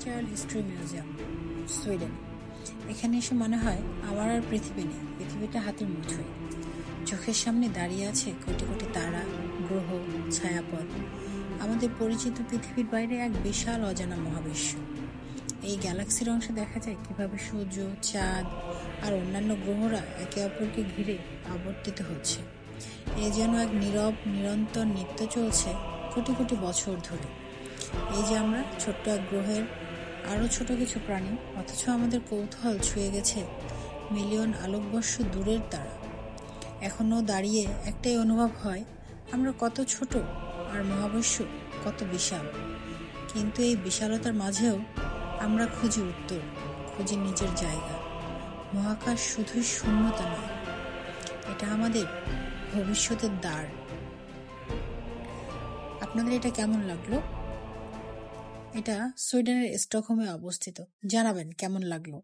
Natural history museum, Sweden. এখানে এসে মনে হয় আমার আর পৃথিবী নেই, পৃথিবীটা হাতের মুঠোয়। চোখের সামনে দাঁড়িয়ে আছে কোটি কোটি তারা, গ্রহ, ছায়াপথ। আমাদের পরিচিত পৃথিবীর বাইরে এক বিশাল অজানা মহাবিশ্ব। এই গ্যালাক্সির অংশে দেখা যায় কিভাবে সূর্য, চাঁদ আর অন্যান্য গ্রহরা একে অপরকে ঘিরে আবর্তিত হচ্ছে। এই যেন এক নীরব নিরন্তর নৃত্য চলছে কোটি কোটি বছর ধরে। এই যে আমরা ছোট্ট এক গ্রহের আরো ছোট কিছু প্রাণী, অথচ আমাদের কৌতূহল ছুঁয়ে গেছে মিলিয়ন আলোকবর্ষ দূরের তারা। এখনো দাঁড়িয়ে একটাই অনুভব হয়, আমরা কত ছোট আর মহাবিশ্ব কত বিশাল। কিন্তু এই বিশালতার মাঝেও আমরা খুঁজি উত্তর, খুঁজি নিজের জায়গা। মহাকাশ শুধুই শূন্যতা নয়, এটা আমাদের ভবিষ্যতের দ্বার। আপনাদের এটা কেমন লাগলো? এটা সুইডেনের স্টকহোমে অবস্থিত। জানাবেন কেমন লাগলো।